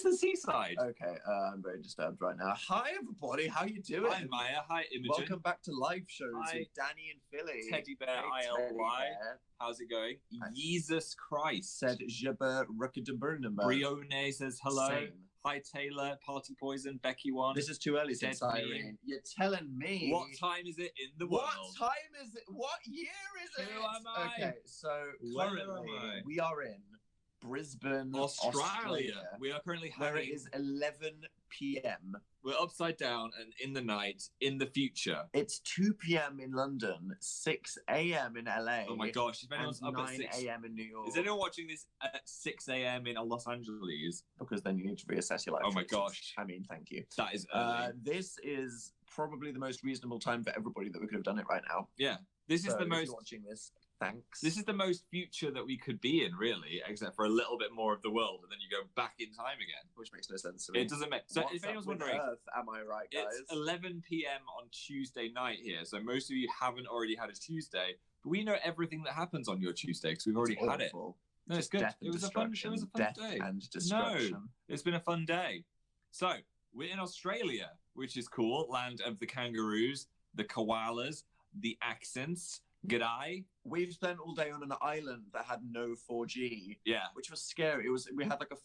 the seaside. Okay, I'm very disturbed right now. Hi, everybody. How you doing? Hi, Maya. Hi, Imogen. Welcome back to live shows Hi. with Danny and Philly. Teddy Bear Hey, ILY. Teddy Bear. How's it going? Hi. Jesus Christ. Said Jabba Ruckadaburnum. Brione says hello. Same. Hi, Taylor. Party Poison. Becky one. This is too early, said Said me. Irene. You're telling me. What time is it in the world? What time is it? What year is it? Who am I? Okay, so Where currently am I? we are in Brisbane, Australia. We are currently where having... it is 11 p.m. We're upside down and in the night, in the future. It's 2 p.m. in London, 6 a.m. in LA. Oh my gosh, if anyone's and up 9 at 6 a.m. in New York. Is anyone watching this at 6 a.m. in Los Angeles? Because then you need to reassess your life. Oh my choices. gosh. I mean, thank you. That is early. This is probably the most reasonable time for everybody that we could have done it right now. Yeah. This is So the if most... you're watching this, thanks. This is the most future that we could be in, really, except for a little bit more of the world, and then you go back in time again. Which makes no sense to me. It doesn't make... So What's if anyone's up with wondering... Earth, am I right, guys? It's 11 p.m. on Tuesday night here, so most of you haven't already had a Tuesday, but we know everything that happens on your Tuesday because we've already had it. Awful. No, it's Just good. death and It was a fun destruction. day. Death and destruction. It's been a fun day. So, we're in Australia, which is cool. Land of the kangaroos, the koalas, the accents. G'day. We've spent all day on an island that had no 4G. Yeah. Which was scary. We had like a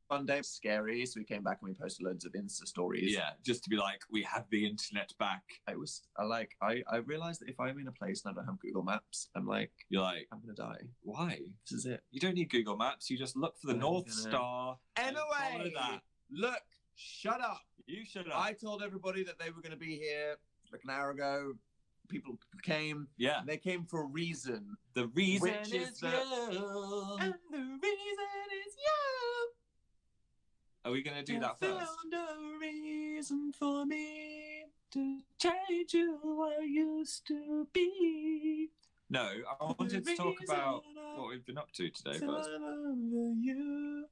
fun day. It was scary, so we came back and we posted loads of Insta stories. Yeah, just to be like, we have the internet back. It was I realized that if I'm in a place and I don't have Google Maps, I'm like, You're like, I'm gonna die. why? This is it. You don't need Google Maps. You just look for the I'm North gonna- Star. and follow Anyway, that. look, shut up. You should have. I told everybody that they were going to be here like an hour ago. People came. Yeah. And they came for a reason. The reason Which is is the- you. And the reason is you. Are we going to do that first? Found a reason for me to change who I used to be. No, I wanted to talk about what we've been up to today first. You.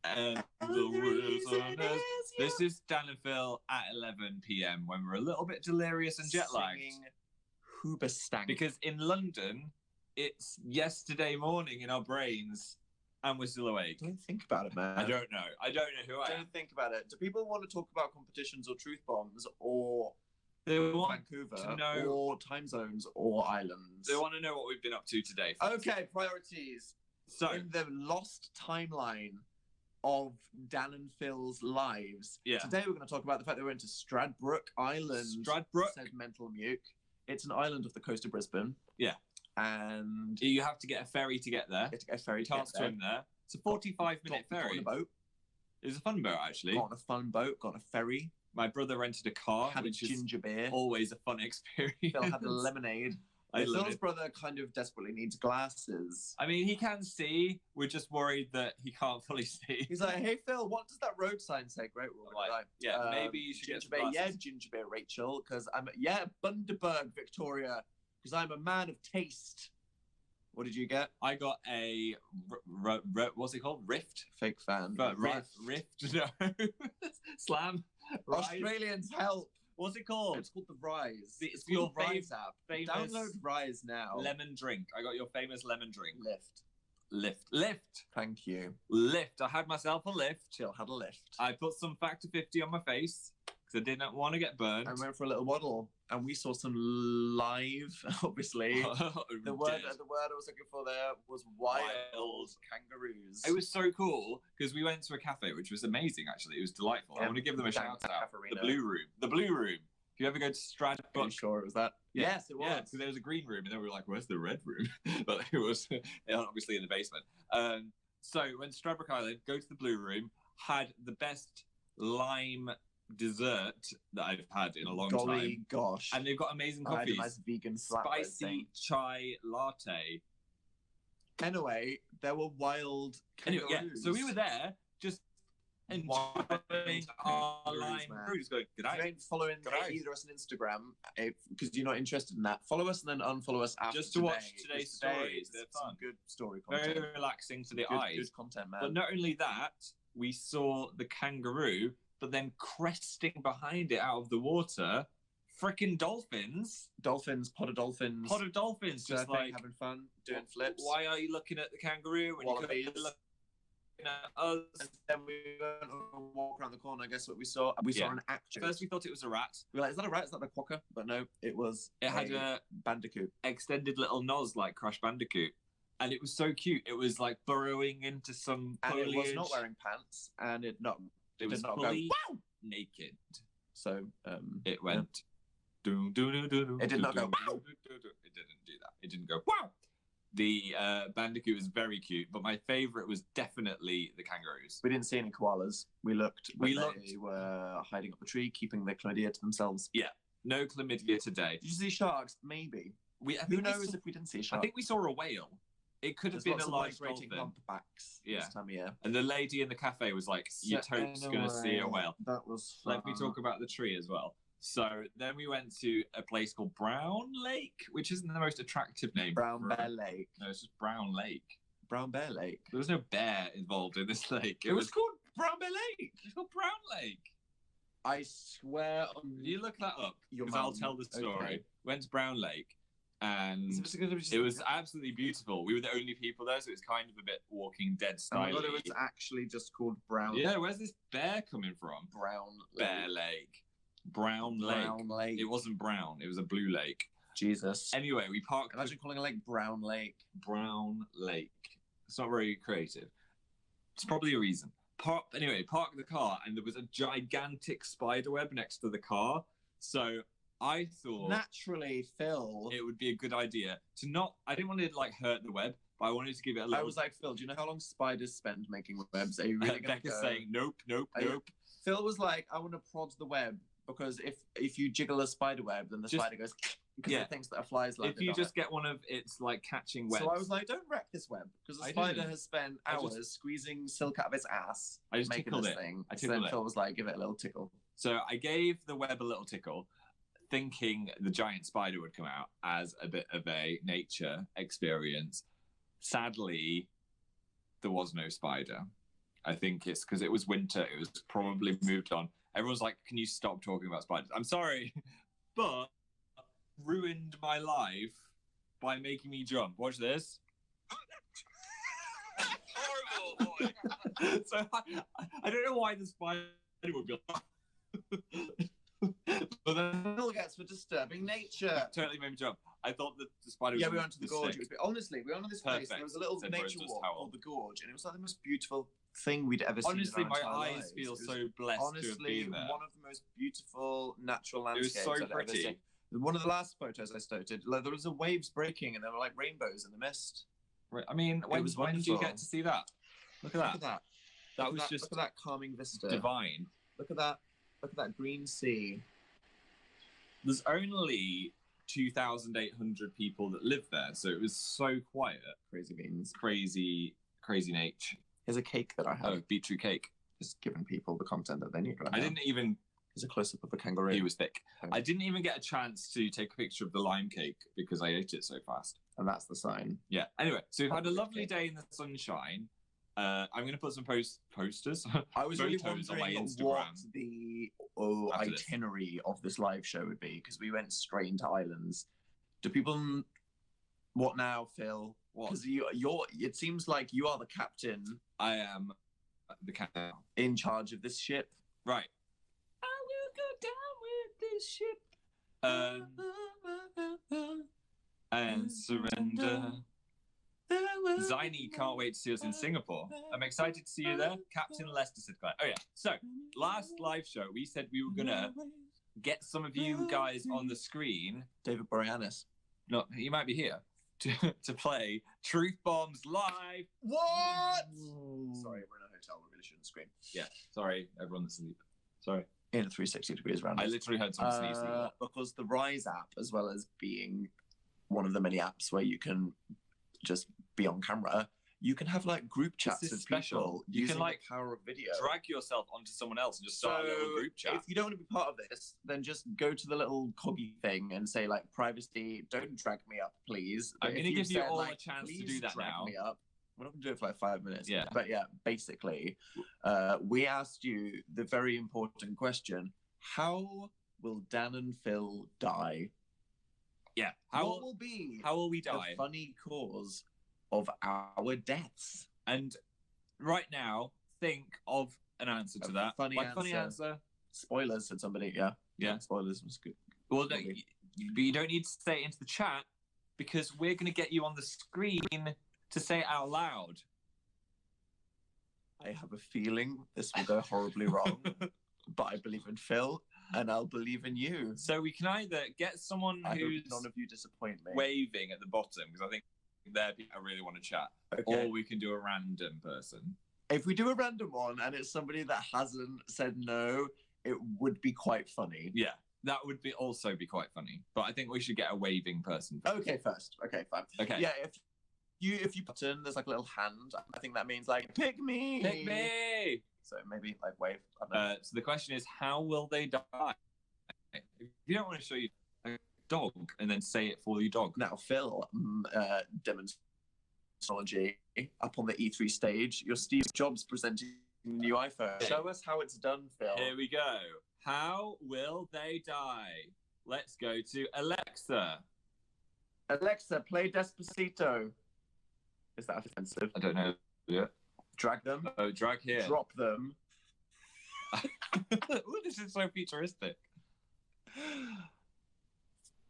And And the reason is... you. This is Dan and Phil at 11 p.m. when we're a little bit delirious and jet lagged. Singing Hoobastank. Because in London, it's yesterday morning in our brains and we're still awake. Don't think about it, man. I don't know. I don't know who I am. Don't think about it. Do people want to talk about competitions or truth bombs or They want Vancouver to know- or time zones or islands? They want to know what we've been up to today. Okay, priorities. So, In the lost timeline of Dan and Phil's lives, Yeah. today we're going to talk about the fact that we went to Stradbroke Island. Stradbroke. Said Mental Muke. It's an island off the coast of Brisbane. Yeah. And you have to get a ferry to get there. you have to get a ferry You to get can't there. swim there. It's a 45-minute Got ferry. on a boat. It was a fun boat, actually. Got on a fun boat. Got on a ferry. My brother rented a car, Had a which is ginger beer. always a fun experience. Phil had a lemonade. I love Phil's it. brother kind of desperately needs glasses. I mean, he can see. We're just worried that he can't fully see. He's like, "Hey Phil, what does that road sign say?" Great, we're all Like, right. yeah, maybe you should get ginger some beer. Yeah, glasses. ginger beer, Rachel, because Bundaberg, Victoria, because I'm a man of taste. What did you get? I got a what's it called? Rift. Fake fan. But Rift. No. Slam. Rise. Australians help. What's it called? It's called the Rise. It's called your the Rise app. famous Download Rise now. lemon drink. I got your famous lemon drink. Lift. Lift. Thank you. Lift. I had myself a lift. Jill had a lift. I put some Factor 50 on my face because I didn't want to get burned. I went for a little waddle, and we saw some live, obviously. The word I was looking for there was wild kangaroos. It was so cool because we went to a cafe, which was amazing, actually. It was delightful. I want to give them a shout out. The Blue Room. The Blue Room. If you ever go to Are you Stradbroke, sure it was that? Yeah. Yes, it was. yeah, because there was a green room, and then we were like, "Where's the red room?" But it was obviously in the basement. So when Stradbroke Island, go to the Blue Room, had the best lime dessert that I've had in a long Golly time, gosh. and they've got amazing I had a coffees. nice vegan flatbread Spicy thing. chai latte. Anyway, there were wild kangaroos. Anyway, yeah, so we were there just enjoying our lime man. brew. Just going, good If you night. ain't following Good eye. either of us on Instagram, because you're not interested in that, follow us and then unfollow us after Just to today, watch today's 'cause today stories. is They're some fun. good story content. Very relaxing for the good, eyes. Good content, man. But not only that, we saw the kangaroo, but then cresting behind it out of the water, freaking dolphins. Dolphins, pod of dolphins. Pod of dolphins, just surfing, like, having fun, doing flips. why are you looking at the kangaroo when you Wallabies. could look us. And then we went on a walk around the corner. Guess what we saw? We saw an actress. First, we thought it was a rat. We were like, is that a rat? Is that the quokka? But no, it was. It had a bandicoot, extended little nose like Crash Bandicoot, and it was so cute. It was like burrowing into some foliage. And it was not wearing pants, and it was did not fully go wow! naked. So it went. It did not go wow. It didn't do that. It didn't go wow. The bandicoot was very cute, but my favourite was definitely the kangaroos. We didn't see any koalas. We looked. They were hiding up a tree, keeping their chlamydia to themselves. Yeah, no chlamydia today. Did you see sharks? Maybe. Who knows if we didn't see a shark? I think we saw a whale. It could have been a large dolphin. Humpbacks this time of year. And the lady in the cafe was like, "You're totes gonna see a whale." That was fun. Let me talk about the tree as well. So then we went to a place called Brown Lake, which isn't the most attractive name. Brown Bear Lake. No, it's just Brown Lake. Brown Bear Lake. There was no bear involved in this lake. It was called Brown Bear Lake. It's called Brown Lake. I swear on you look that up, because I'll tell the story. Okay. Went to Brown Lake, and it was absolutely beautiful. We were the only people there, so it was kind of a bit Walking Dead style. I thought it was actually just called Brown Lake. Yeah, where's this bear coming from? Brown Bear Lake. Brown Lake. It wasn't brown. It was a blue lake. Jesus. Anyway, we parked. Imagine calling a lake Brown Lake. Brown Lake. It's not very creative. It's probably a reason. Parked the car, and there was a gigantic spider web next to the car. So I thought naturally, Phil, it would be a good idea to not. I didn't want to like hurt the web, but I wanted to give it a little. I was like, Phil, do you know how long spiders spend making webs? Are you really going to go? Saying nope. Phil was like, I want to prod the web. Because if you jiggle a spider web, then the spider goes because it thinks that a fly's landed. If you just get one of its like catching webs. So I was like, don't wreck this web because the spider has spent hours squeezing silk out of its ass. I just making tickled this it. thing. So then Phil was like, give it a little tickle. So I gave the web a little tickle, thinking the giant spider would come out as a bit of a nature experience. Sadly, there was no spider. I think it's because it was winter. It was probably moved on. Everyone's like, can you stop talking about spiders? I'm sorry, but ruined my life by making me jump. Watch this. Horrible, boy. So I don't know why the spider would be like... But then Phil gets for disturbing nature. Totally made me jump. I thought that the spider was... Yeah, we went to the gorge. Honestly, we went on this place. There was a little nature walk called the gorge, and it was like the most beautiful thing we'd ever seen. Honestly, in our my eyes lives. feel so blessed to have been there. One of the most beautiful natural landscapes It was so I've ever seen. One of the last photos I started, like, there was a waves breaking and there were like rainbows in the mist. Right. I mean, when did you get to see that? Look at that. Look at that. That was just look at that calming vista. Divine. Look at that. Look at that green sea. There's only 2,800 people that live there, so it was so quiet. Crazy beans. Crazy nature. Here's a cake that I have. Oh, beetroot cake. Just giving people the content that they need right now. I didn't even... Here's a close-up of the kangaroo. He was thick. I didn't even get a chance to take a picture of the lime cake because I ate it so fast. And that's the sign. Yeah. Anyway, so we've had a lovely day in the sunshine. I'm going to put some posters. I was really photos on my wondering Instagram. what the itinerary of this live show would be, because we went straight into islands. Do people... What now, Phil? Because you're. It seems like you are the captain. I am the captain in charge of this ship. Right. I will go down with this ship. And surrender. Ziny can't wait to see us in Singapore. I'm excited to see you there. Captain Lester Sinclair. Oh yeah. So last live show, we said we were gonna get some of you guys on the screen. David Boreanaz. No, he might be here. To play Truth Bombs live. What? Sorry, we're in a hotel. We really shouldn't scream. Yeah, sorry, everyone's asleep. Sorry. In 360 degrees round. I literally heard someone sneezing. Because the Rize app, as well as being one of the many apps where you can just be on camera, you can have like group chats with people. You can like the power of video. Drag yourself onto someone else and just start a little group chat. If you don't want to be part of this, then just go to the little coggy thing and say like privacy, don't drag me up, please. I'm going to give you all a chance to do that now. Me up. We're not going to do it for like 5 minutes. Yeah. But yeah, basically, we asked you the very important question: how will Dan and Phil die? Yeah. What will be? How will we die? The funny cause of our deaths. And right now, think of an answer to that. Funny funny answer. Spoilers, said somebody. Yeah. Spoilers was good. Well, no, but you don't need to say it into the chat because we're going to get you on the screen to say it out loud. I have a feeling this will go horribly wrong, but I believe in Phil and I'll believe in you. So we can either get someone who's none of you disappoint me, waving at the bottom because I think they're people I really want to chat, or we can do a random person. If we do a random one and it's somebody that hasn't said no, it would be quite funny. Yeah, that would also be quite funny. But I think we should get a waving person first. Okay, first. Okay, fine. Okay. Yeah, if you button, there's like a little hand. I think that means like pick me. Pick me. So maybe like wave. So the question is, how will they die? If you don't want to show you a dog and then say it for you, dog. Now, Phil, demonstrology up on the E3 stage. You're Steve Jobs presenting the new iPhone. Show us how it's done, Phil. Here we go. How will they die? Let's go to Alexa. Alexa, play Despacito. Is that offensive? I don't know. Yeah. Drag them. Oh, drag here. Drop them. Ooh, this is so futuristic.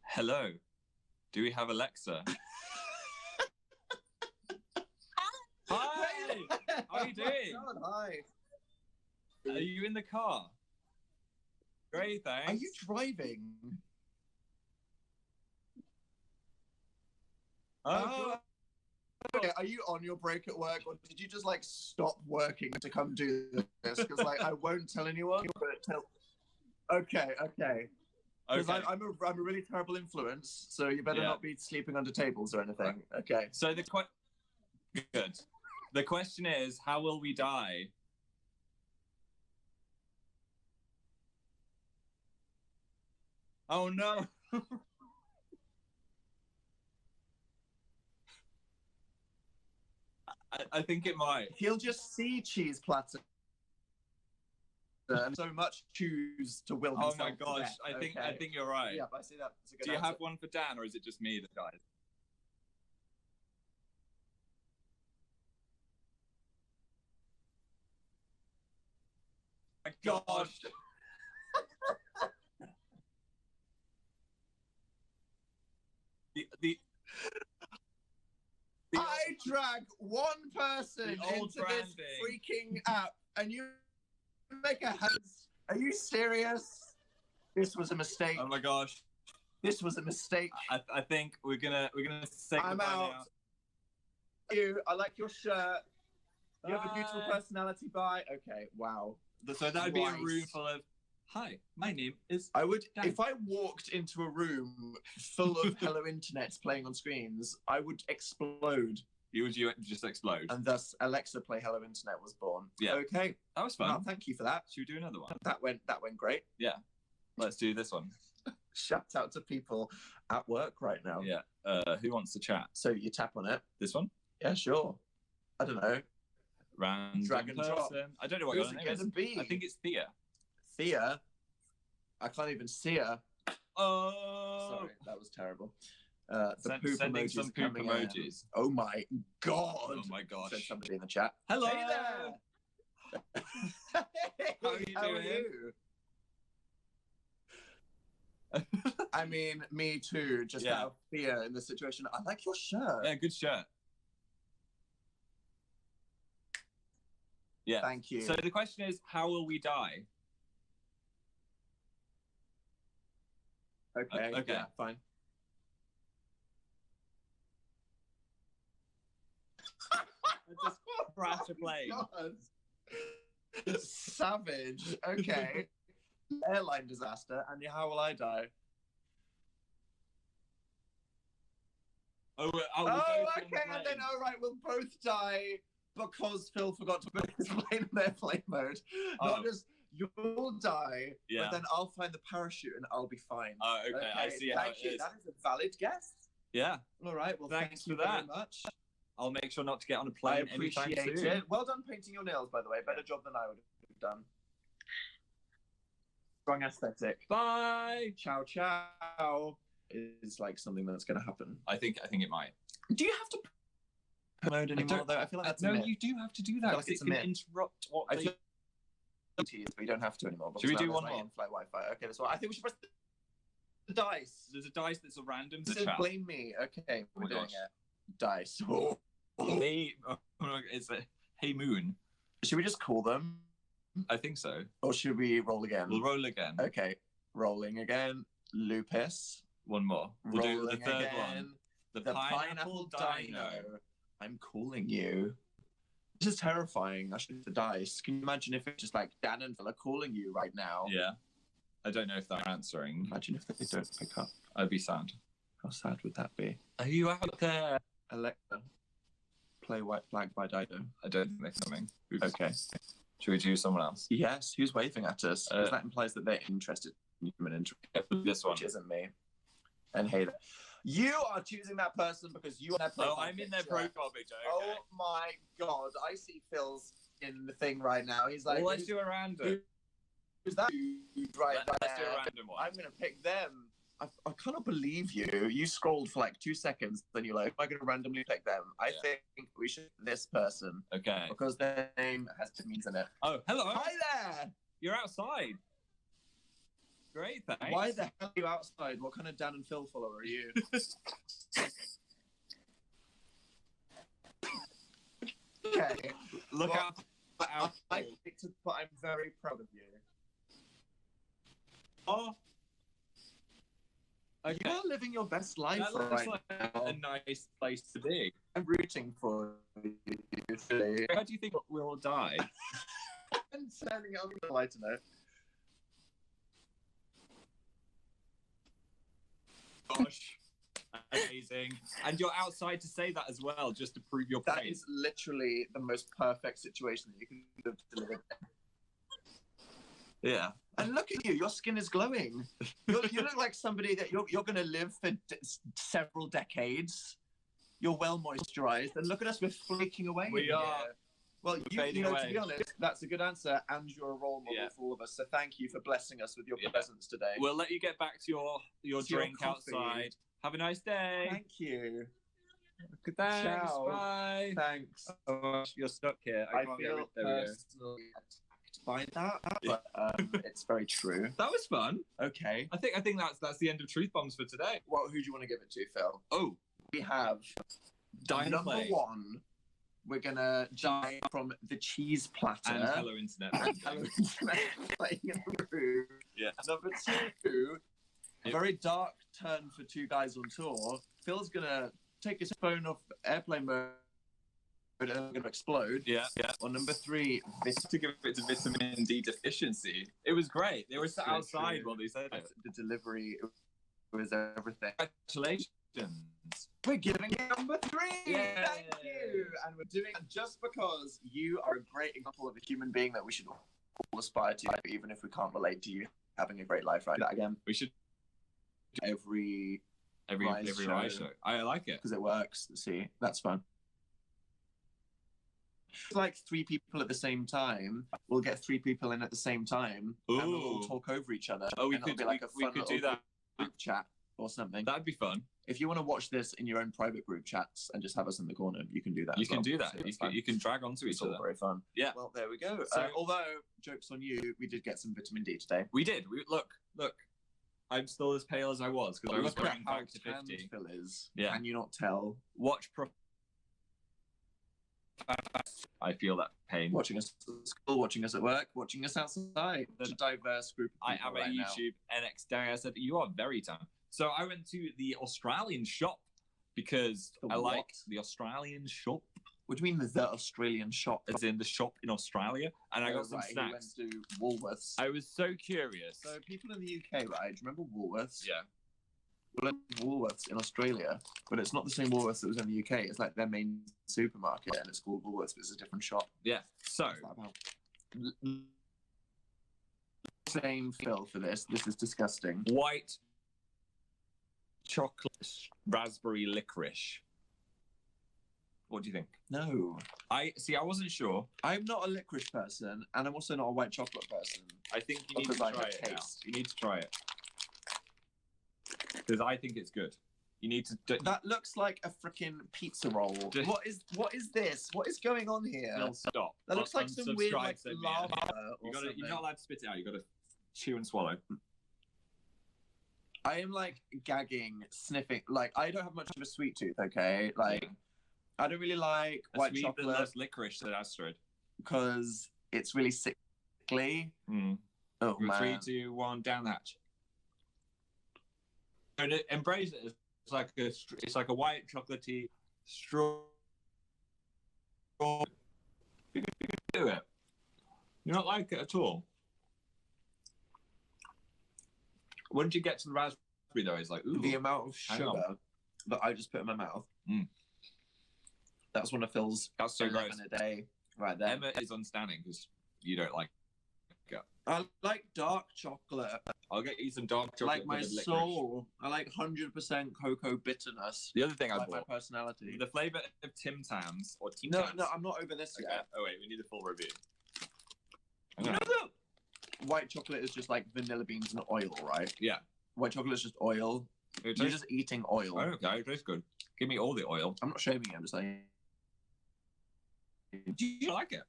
Hello. Do we have Alexa? Hi. How are you doing? God, hi. Are you in the car? Great, thanks. Are you driving? Oh. Okay, are you on your break at work, or did you just like stop working to come do this? Because like I won't tell anyone. But Okay. Because I'm a really terrible influence, so you better not be sleeping under tables or anything. Okay. So good. The question is, how will we die? Oh no. I think it might. He'll just see cheese platter and so much choose to will himself. Oh my gosh, I think you're right. Yeah, I see that. Do you have one for Dan, or is it just me that dies? My gosh. I drag one person into this freaking app, and you make a house. Are you serious? This was a mistake. Oh my gosh. This was a mistake. I think we're gonna say goodbye now. I like your shirt. You have a beautiful personality. Bye. Okay. Wow. So that would be a room full of. Hi, my name is. I would, Dan. if I walked into a room full of Hello Internets playing on screens, I would explode. You would just explode. And thus, Alexa Play Hello Internet was born. Yeah. Okay. That was fun. Well, thank you for that. Should we do another one? That went great. Yeah. Let's do this one. Shout out to people at work right now. Yeah. Who wants to chat? So you tap on it. This one? Yeah, sure. I don't know. Random Drag and drop. I don't know what your name is. Be? I think it's Thea. Thea? I can't even see her. Oh. Sorry, that was terrible. Sending some poop emojis. Oh my god. Oh my gosh. Said somebody in the chat. Hello. Hey there. How are you doing? I mean, me too. Just out of fear in this situation. I like your shirt. Yeah, good shirt. Yeah. Thank you. So the question is, how will we die? Okay. Okay. Yeah, fine. Just crash a plane. God. Savage. Okay. Airline disaster. And how will I die? Okay. And then, we'll both die because Phil forgot to put his plane in airplane mode. Not just you'll die, but then I'll find the parachute and I'll be fine. Oh, okay. I see how it is. That is a valid guess. Yeah. All right. Well, thanks for that. Very much. I'll make sure not to get on a plane anytime soon. I appreciate it. Well done painting your nails, by the way. Better job than I would have done. Strong aesthetic. Bye. Ciao, ciao. Is like something that's going to happen. I think it might. Do you have to mode anymore, though? I feel like that's no, a myth. you do have to do that because it's it can interrupt what I they... feel we don't have to anymore. Should we do one more? In-flight Wi-Fi. Okay, that's what I think we should press the dice. There's a dice that's a random This to is chat. blame me. Okay, Oh we're my doing gosh. it. Dice. Oh. It's a Hey Moon. Should we just call them? I think so. Or should we roll again? We'll roll again. Okay, rolling again. Lupus. One more. We'll do the third again. one. The pineapple dino. I'm calling you. This is terrifying. I should have the dice. Can you imagine if it's just like Dan and Phil are calling you right now? Yeah. I don't know if they're answering. Imagine if they don't pick up. I'd be sad. How sad would that be? Are you out there? Alexa, play White Flag by Dido. I don't think they're coming. Oops. Okay. Should we choose someone else? Yes, who's waving at us? Because that implies that they're interested in human interest. This one. Which isn't me. And hey, you are choosing that person because you are their profile I'm in their picture. profile picture. Okay. Oh my god, I see Phil's in the thing right now. He's like, well, let's do a random. Who's that dude right Let's do there? a random one. I'm going to pick them. I cannot believe you. You scrolled for like 2 seconds, then you're like, am I going to randomly pick them? I think we should this person. Okay. Because their name has two means in it. Oh, hello. Hi there. You're outside. Great, thanks. Why the hell are you outside? What kind of Dan and Phil follower are you? Okay. Look Well, out. I picked it, but I'm very proud of you. Oh. Okay. You are living your best life That looks right like now. a nice place to be. I'm rooting for you. Today. How do you think we'll die? I'm turning on the light to know. Gosh. Amazing. And you're outside to say that as well, just to prove your point. That is literally the most perfect situation that you can have delivered. Yeah. And look at you, your skin is glowing. You look like somebody that you're going to live for several decades. You're well moisturized. And look at us, we're flaking away. We are. Well, fading to away. be honest, that's a good answer, and you're a role model for all of us. So thank you for blessing us with your presence today. We'll let you get back to your To your drink coffee. outside. Have a nice day. Thank you. Thanks. Ciao. Bye. Thanks. Oh, you're stuck here. I can't feel get rid. There we go. personally attacked by that, but it's very true. That was fun. Okay. I think that's the end of Truth Bombs for today. Well, who do you want to give it to, Phil? Oh, We have number Dynamite one. We're gonna die from the cheese platter. and Hello Internet. And Hello Internet playing in the room. Yeah. Number two, a very dark turn for two guys on tour. Phil's gonna take his phone off airplane mode and gonna explode. Yeah. Or number three, To give it to vitamin D deficiency. It was great. They were sat Very outside true. while they said it. the delivery was everything. Congratulations. We're giving it number three. Yay. Thank you. And we're doing it just because you are a great example of a human being that we should all aspire to, even if we can't relate to you having a great life. Right? That again. We should Every Rise show. I like it. because it works. See, that's fun. It's like three people at the same time. We'll get three people in at the same time, and we'll all Ooh. talk over each other. Oh, we and it'll could be like a we fun could do little that. group chat or something. That'd be fun. If you want to watch this in your own private group chats and just have us in the corner, you can do that. You as can well. do that. So You that's can, fine. you can drag onto It's each all other. very fun. Yeah. Well, there we go. So- Although, jokes on you, we did get some vitamin D today. We did. Look. I'm still as pale as I was because I was Look at going how back to tanned 50. Phil is. Yeah. Can you not tell? Watch I feel that pain. Watching us at school, watching us at work, watching us outside. There's a diverse group of I people am a right now. YouTube NX Day. I said you are very tan. So I went to the Australian shop because The I like what? the Australian shop. What do you mean the Australian shop? As in the shop in Australia, and I got some Right, he snacks. went to Woolworths. I was so curious. So people in the UK, right? Do you remember Woolworths? Yeah. Well, it's Woolworths in Australia, but it's not the same Woolworths that was in the UK. It's like their main supermarket, and it's called Woolworths, but it's a different shop. Yeah. So What's that about? Same Phil for this. This is disgusting. white chocolate raspberry licorice. What do you think? No, I wasn't sure. I'm not a licorice person, and I'm also not a white chocolate person. I think you need to Because I try have it now. taste. You need to try it because I think it's good. You need to. That looks like a freaking pizza roll. What is this? What is going on here? Phil, stop. That looks like some weird like lava. You're not allowed to spit it out. You got to chew and swallow. I am like gagging, sniffing. Like I don't have much of a sweet tooth. Okay, like I don't really like white chocolate. Loves licorice, said Astrid, because it's really sickly. Mm. Oh man! 3, 2, 1, down the hatch. And embrace it. It's like a white chocolatey straw. You can do it. You don't like it at all. Once you get to the raspberry, though, it's like, ooh. The amount of sugar that I just put in my mouth. Mm. That's one of Phil's. That's so gross. A day, right there. Emma is unstanding because you don't like it. I like dark chocolate. I'll get you some dark chocolate. Like my soul. I like 100% cocoa bitterness. The other thing I like bought. My personality. The flavour of Tim Tams or Tim No, Tams. no, I'm not over this yet. Oh wait, we need a full review. You know that white chocolate is just like vanilla beans and oil, right? Yeah. White chocolate is just oil. You're just eating oil. Oh, okay, it tastes good. Give me all the oil. I'm not shaming you, I'm just saying. Do you like it?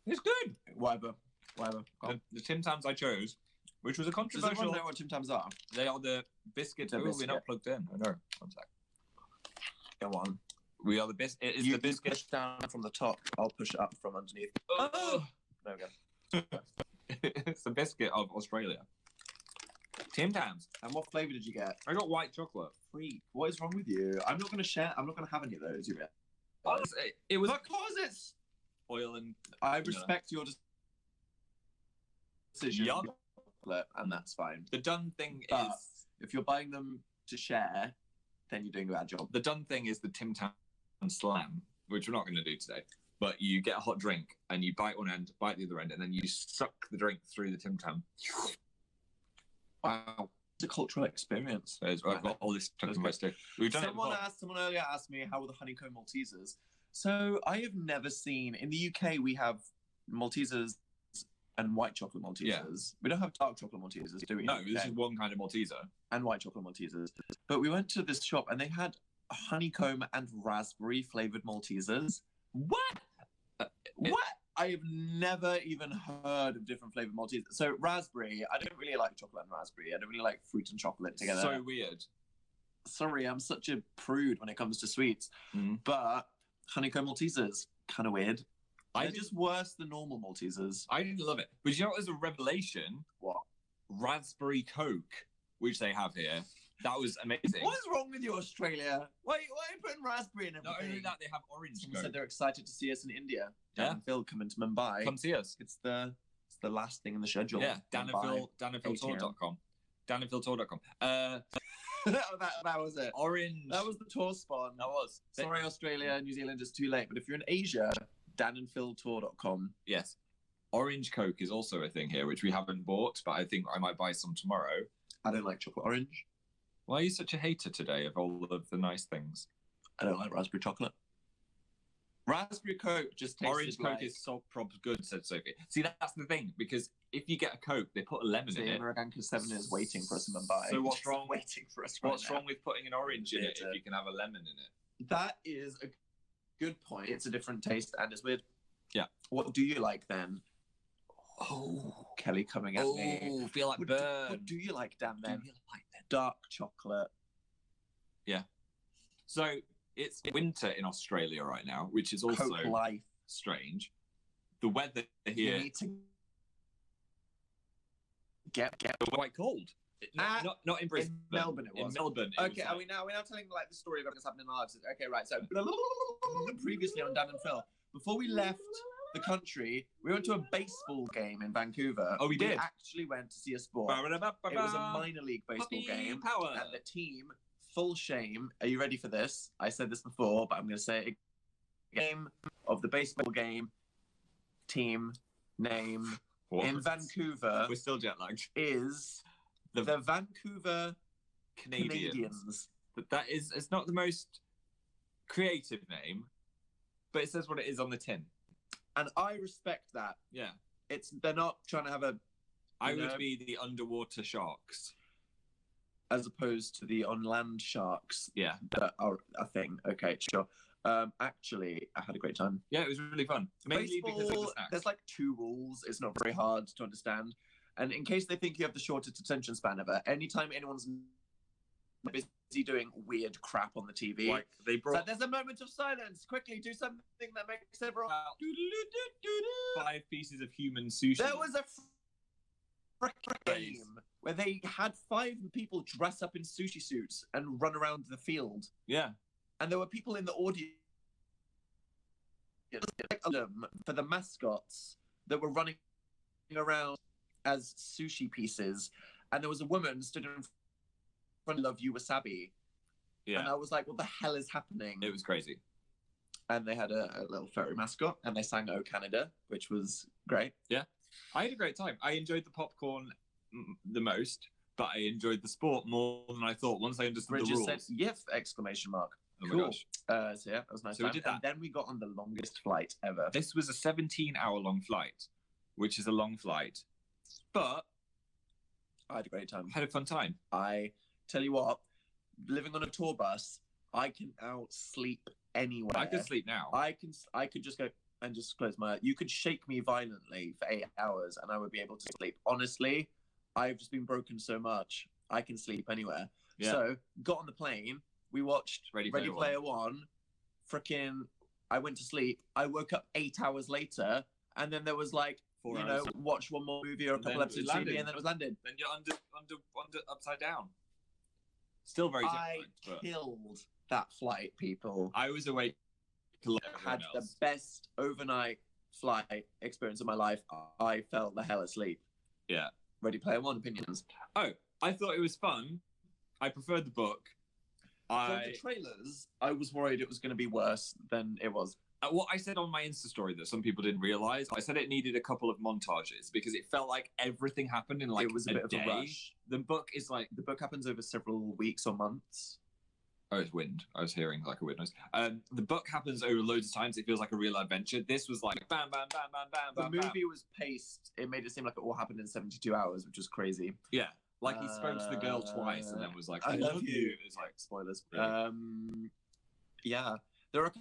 It's good. Whatever. The Tim Tams I chose, which was a Does controversial. everyone know what Tim Tams are? They are the biscuits. The biscuit. We're not plugged in. I know. One sec. Go on. We are the biscuit. It is the biscuit. Push down from the top. I'll push it up from underneath. Oh. There we go. It's the biscuit of Australia. Tim Tams. And what flavour did you get? I got white chocolate. Freak. What is wrong with you? I'm not going to share. I'm not going to have any of those. You It was because it's oil and. I respect your decision. Yup. And that's fine. The done thing But is if you're buying them to share, then you're doing a bad job. the done thing is the Tim Tam slam, which we're not going to do today. But you get a hot drink and you bite one end, bite the other end, and then you suck the drink through the Tim Tam. Wow, it's a cultural experience. I've got all this stuff in my stick. Someone earlier asked me how were the honeycomb Maltesers. So I have never seen in the UK we have Maltesers and white chocolate Maltesers. Yeah. We don't have dark chocolate Maltesers, do we? No, this is one kind of Malteser. And white chocolate Maltesers. But we went to this shop and they had honeycomb and raspberry flavored Maltesers. What? What? I have never even heard of different flavored Maltesers. So raspberry, I don't really like chocolate and raspberry. I don't really like fruit and chocolate together. So weird. Sorry, I'm such a prude when it comes to sweets. Mm. But honeycomb Maltesers, kind of weird. They're just worse than normal Maltesers. I didn't love it. But you know what was a revelation? What? Raspberry Coke, which they have here. That was amazing. What is wrong with you, Australia? Why are you putting raspberry in everything? Not only that, they have orange Someone Coke. said they're excited to see us in India. Dan Yeah. and Phil coming to Mumbai. Come see us. It's the last thing in the schedule. Yeah, danandphiltour.com. danandphiltour.com. That was it. Orange. That was the tour spawn. That was. Sorry, Australia, New Zealand, it's too late. But if you're in Asia, danandphiltour.com. Yes. Orange Coke is also a thing here, which we haven't bought, but I think I might buy some tomorrow. I don't like chocolate orange. Why are you such a hater today of all of the nice things? I don't like raspberry chocolate. Raspberry Coke just tastes Orange Coke is so good, said Sophie. See, that's the thing, because if you get a Coke, they put a lemon in it. Americanka 7 is waiting for us in Mumbai. So what's wrong? Waiting for us. What's wrong with putting an orange in it if you can have a lemon in it? That is a good point. It's a different taste and it's weird. Yeah. What do you like then? Oh, Kelly coming at me. Oh, feel like burn. What do you like, Dan? Then do you like then? Dark chocolate. Yeah. So it's winter in Australia right now, which is also Coke life. Strange. The weather here. You need to get quite cold. Not in Brisbane. In Melbourne, it was. In Melbourne. Okay, are we now telling like the story of what's happening in our lives? Okay, right. So previously on Dan and Phil, before we left the country, we went to a baseball game in Vancouver. Oh, we did? We actually went to see a sport. It was a minor league baseball game. Power. And the team, full shame. Are you ready for this? I said this before, but I'm going to say it. Game of the baseball game, team name in Vancouver. We're still jet lagged. Is the Vancouver Canadians. That is, it's not the most creative name, but it says what it is on the tin. And I respect that. Yeah. They're not trying to have a... I would be the underwater sharks. as opposed to the on-land sharks Yeah. that are a thing. Okay, sure. Actually, I had a great time. Yeah, it was really fun. Mainly Baseball, because of the snacks. there's like 2 rules. It's not very hard to understand. And in case they think you have the shortest attention span ever, anytime anyone's busy doing weird crap on the TV, like they brought like, there's a moment of silence. Quickly, do something that makes everyone. 5 pieces of human sushi. There was a freaking game where they had 5 people dress up in sushi suits and run around the field. Yeah. And there were people in the audience for the mascots that were running around as sushi pieces. And there was a woman stood in front of Love You Wasabi. Yeah. And I was like, what the hell is happening? It was crazy. And they had a little furry mascot and they sang Oh Canada, which was great. Yeah. I had a great time. I enjoyed the popcorn the most, but I enjoyed the sport more than I thought once I understood the rules. Said, "Yif!" exclamation mark. Oh cool. My gosh. So yeah, that was nice. So we did that. And then we got on the longest flight ever. This was a 17-hour-long flight, which is a long flight, but I had a great time. I had a fun time. I tell you what, living on a tour bus, I can sleep anywhere. I could sleep now. I could just go and just close my eyes. You could shake me violently for 8 hours and I would be able to sleep. Honestly, I've just been broken so much. I can sleep anywhere. Yeah. So got on the plane. We watched Ready Player One. Freaking, I went to sleep. I woke up 8 hours later, and then there was like, 4 hours. Watch one more movie or a couple episodes of TV, and then it was landed. Then you're under upside down. Still very different. I killed that flight, people. I was awake. Had the best overnight flight experience of my life. I fell the hell asleep. Yeah. Ready Player One opinions. Oh, I thought it was fun. I preferred the book. From the trailers, I was worried it was going to be worse than it was. What I said on my Insta story that some people didn't realize, I said it needed a couple of montages because it felt like everything happened in like it was a bit day. Of a rush. The book is like the book happens over several weeks or months. Oh, it's wind. I was hearing like a wind noise. The book happens over loads of times. It feels like a real adventure. This was like bam, bam, bam, bam, bam. The movie was paced. It made it seem like it all happened in 72 hours, which was crazy. Yeah. Like he spoke to the girl twice and then was like, I love you. It's like spoilers. Really? Yeah. There are a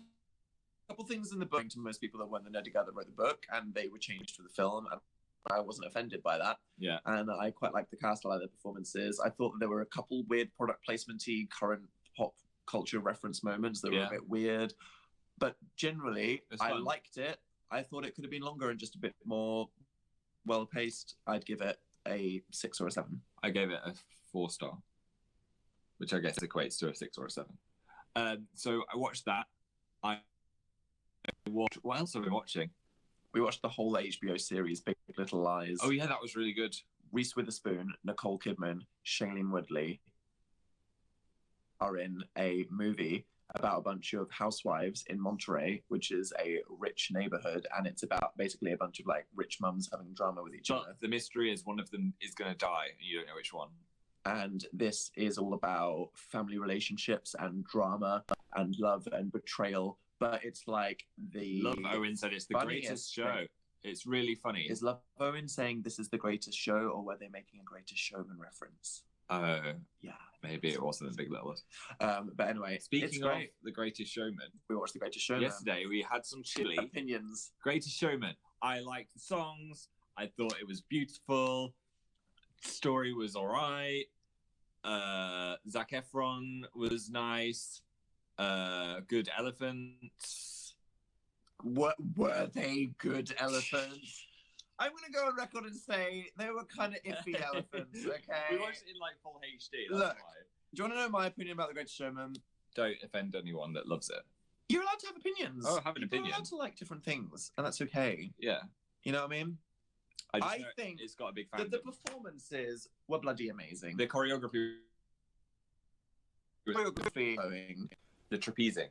couple things in the book to most people that when the Ned together wrote the book and they were changed for the film, and I wasn't offended by that. Yeah. And I quite liked the cast. I liked the performances. I thought that there were a couple weird product placement-y current pop culture reference moments that were a bit weird. But generally, I liked it. I thought it could have been longer and just a bit more well-paced. I'd give it a 6 or a 7. I gave it a 4-star, which I guess equates to a 6 or a 7. So I watched that. I watched. What else have we been watching? We watched the whole HBO series, Big Little Lies. Oh yeah, that was really good. Reese Witherspoon, Nicole Kidman, Shailene Woodley are in a movie about a bunch of housewives in Monterey, which is a rich neighborhood, and it's about basically a bunch of like rich mums having drama with each other. The mystery is one of them is going to die, and you don't know which one. And this is all about family relationships and drama and love and betrayal. But it's like Love Owen said it's the greatest show. It's really funny. Is Love Owen saying this is the greatest show, or were they making a Greatest Showman reference? Oh, yeah. Maybe it wasn't a Big Little. But anyway, speaking of The Greatest Showman, we watched The Greatest Showman. Yesterday we had some chili. Opinions. Greatest Showman. I liked the songs. I thought it was beautiful. Story was all right. Zac Efron was nice. Good elephants. What were they? Good elephants? I'm going to go on record and say they were kind of iffy elephants, okay? We watched it in like full HD. Look, do you want to know my opinion about The Greatest Showman? Don't offend anyone that loves it. You're allowed to have opinions. Oh, have an opinion. You're allowed to like different things, and that's okay. Yeah. You know what I mean? I think it's got a big fan. That the performances were bloody amazing. The choreography. The trapezing.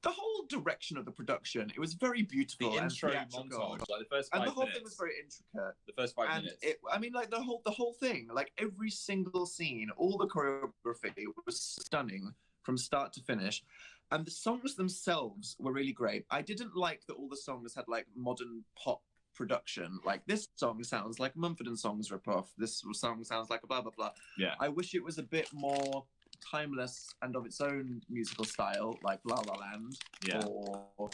The whole direction of the production, it was very beautiful. The intro montage, like the first 5 minutes. And the whole thing was very intricate. The first 5 minutes. I mean, like the whole thing, like every single scene, all the choreography was stunning from start to finish. And the songs themselves were really great. I didn't like that all the songs had like modern pop production. Like, this song sounds like a Mumford and Sons ripoff. This song sounds like a blah, blah, blah. Yeah. I wish it was a bit more timeless and of its own musical style, like La La Land or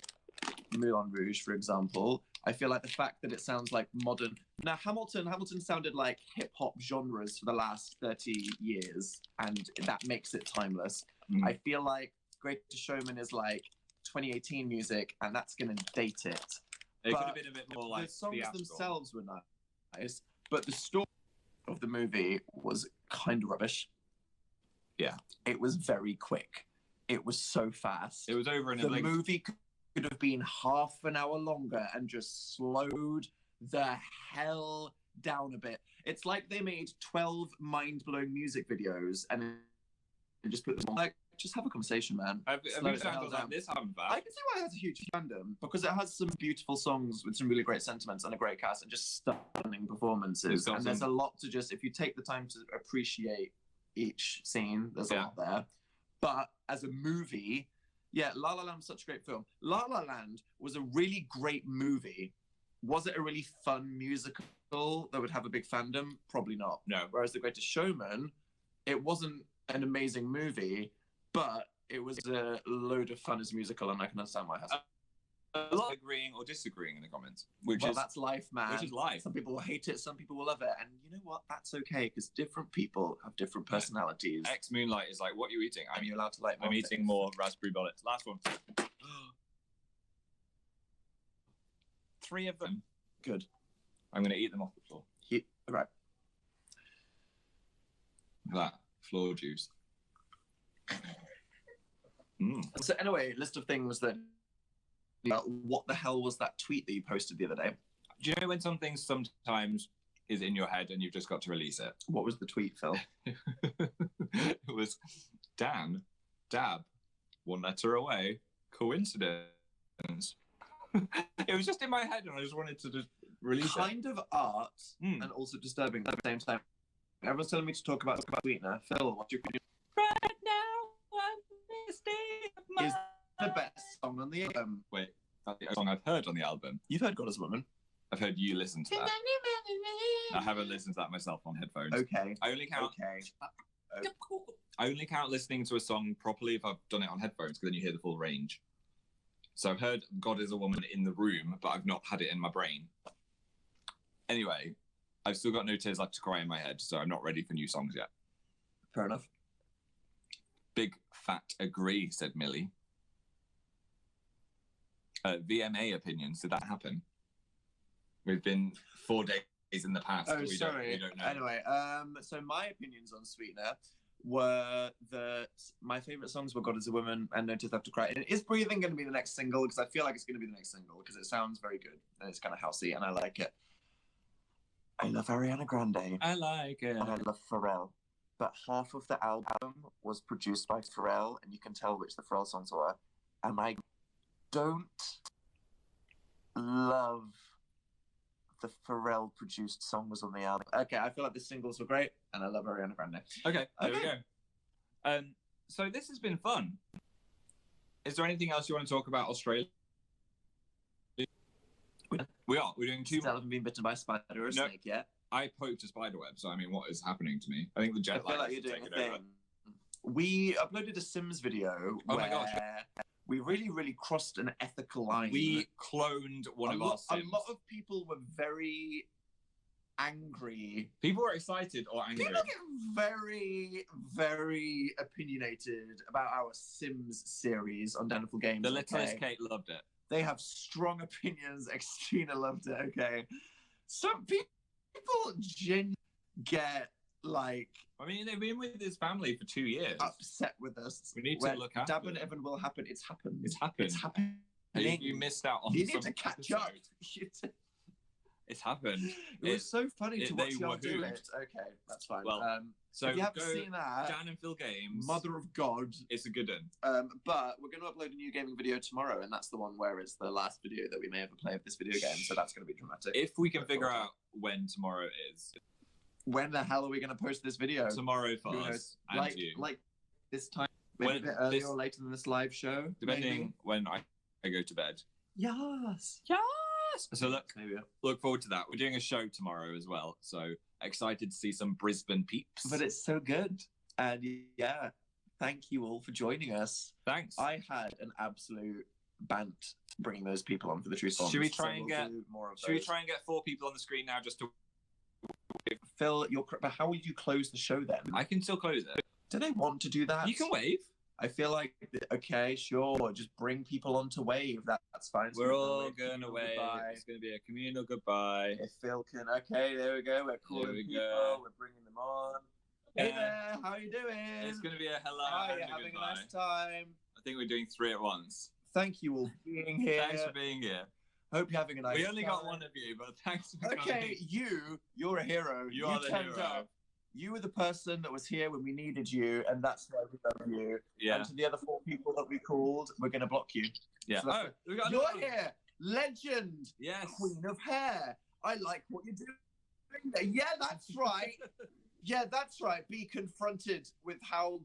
Moulin Rouge, for example. I feel like the fact that it sounds like modern. Now, Hamilton sounded like hip-hop genres for the last 30 years, and that makes it timeless. I feel like Greatest Showman is like 2018 music, and that's going to date it. It could have been a bit more like the songs theatrical. themselves were nice, but the story of the movie was kind of rubbish. Yeah. It was very quick. It was so fast. It was over in a blink. The movie could have been half an hour longer and just slowed the hell down a bit. It's like they made 12 mind-blowing music videos and just put them on. Like, just have a conversation, man. Have you found like this album back? I can see why it has a huge fandom, because it has some beautiful songs with some really great sentiments and a great cast and just stunning performances. And there's a lot to just, if you take the time to appreciate each scene, there's a lot there. But as a movie, La La Land was such a great film. La La Land was a really great movie. Was it a really fun musical that would have a big fandom? Probably not. No. Whereas The Greatest Showman, it wasn't an amazing movie, but it was a load of fun as a musical, and I can understand why it has. A lot of agreeing or disagreeing in the comments, that's life, man. Which is life. Some people will hate it, some people will love it, and you know what? That's okay, because different people have different personalities. Ex Moonlight is like, what are you eating? And you're allowed to like. I'm eating more raspberry bullets. Last one. 3 of them. Good. I'm going to eat them off the floor. Right. That floor juice. So anyway, list of things that. What the hell was that tweet that you posted the other day? Do you know when something sometimes is in your head and you've just got to release it? What was the tweet, Phil? It was Dan, dab, 1 letter away, coincidence. It was just in my head and I just wanted to just release it. Kind of art and also disturbing at the same time. Everyone's telling me to talk about Sweetener. Phil, what's your opinion? Right now, I'm misty. Is the best song on the album. Wait, that's the song I've heard on the album. You've heard God as a Woman. I've heard you listen to that. I haven't listened to that myself on headphones. Okay. I only count. I only count listening to a song properly if I've done it on headphones, because then you hear the full range. So I've heard God is a Woman in the room, but I've not had it in my brain. Anyway, I've still got No Tears Left to Cry in my head, so I'm not ready for new songs yet. Fair enough. Big fat agree, said Millie. VMA opinions, did that happen? We've been 4 days in the past. Oh, we sorry. Don't know. Anyway, so my opinions on Sweetener were that my favourite songs were God is a Woman and No Tears Left to Cry. And Is Breathing going to be the next single? Because I feel like it's going to be the next single, because it sounds very good and it's kind of housey and I like it. I love Ariana Grande. I like it. And I love Pharrell. But half of the album was produced by Pharrell, and you can tell which the Pharrell songs were. And I don't love the Pharrell produced songs on the album. Okay, I feel like the singles were great, and I love Ariana Grande. Okay, there we go. So this has been fun. Is there anything else you want to talk about Australia? We are. We're doing 2 more. Still haven't been bitten by a spider or a snake yet. I poked a spider web, so I mean, what is happening to me? I think the jet lag. I feel like you're doing a thing. We uploaded a Sims video where we really, really crossed an ethical line. We cloned one of our Sims. A lot of people were very angry. People were excited or angry. People get very, very opinionated about our Sims series on Daniful Games. The littlest Kate loved it. They have strong opinions. Extrina loved it. Okay, some people genuinely get like. I mean, they've been with his family for 2 years. Upset with us. We need to look after Dab and Evan will happen. It's happened. It's happened. It's happening. You missed out on. You need to catch up. It's happened. It was so funny to watch y'all do it. Okay, that's fine. Well, so if you haven't seen that, Dan and Phil Games, Mother of God, it's a good one. But we're going to upload a new gaming video tomorrow, and that's the one where it's the last video that we may ever play of this video game. So that's going to be dramatic. If we can figure out when tomorrow is. When the hell are we going to post this video? Tomorrow for us and you. Like this time, maybe a bit earlier or later than this live show. Depending when I go to bed. Yes. Yes. Yes. So look forward to that. We're doing a show tomorrow as well. So excited to see some Brisbane peeps. But it's so good. And yeah, thank you all for joining us. Thanks. I had an absolute bant bringing those people on for the Truth Bombs. Should we try and get more of those? Should we try and get 4 people on the screen now just to... Phil, but how would you close the show then? I can still close it. Do they want to do that? You can wave. I feel like, okay, sure, just bring people on to wave. That's fine. We're all going to wave. Goodbye. It's going to be a communal goodbye. If Phil can, okay, there we go. We're calling people. We're bringing them on. Hey there, how you doing? It's going to be a hello. Hi, you're having a nice time. I think we're doing 3 at once. Thank you all for being here. Thanks for being here. Hope you're having a nice time. We only got one of you, but thanks for coming. Okay, you're a hero. You are the hero. Up. You were the person that was here when we needed you, and that's why we love you. Yeah. And to the other 4 people that we called, we're going to block you. Yeah. So you're here. Legend. Yes. Queen of hair. I like what you're doing. Yeah, that's right. Yeah, that's right. Be confronted with how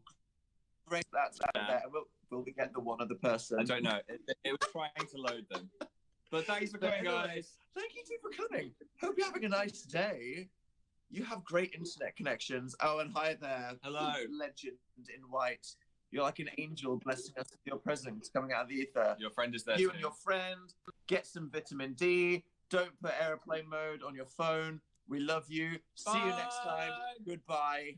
great that's out there. Will we get the one other person? I don't know. It was trying to load them. But thanks for coming, guys. Thank you too for coming. Hope you're having a nice day. You have great internet connections. Oh, and hi there. Hello. Legend in white. You're like an angel blessing us with your presence coming out of the ether. Your friend is there You too. and your friend. Get some vitamin D. Don't put airplane mode on your phone. We love you. See you next time. Goodbye.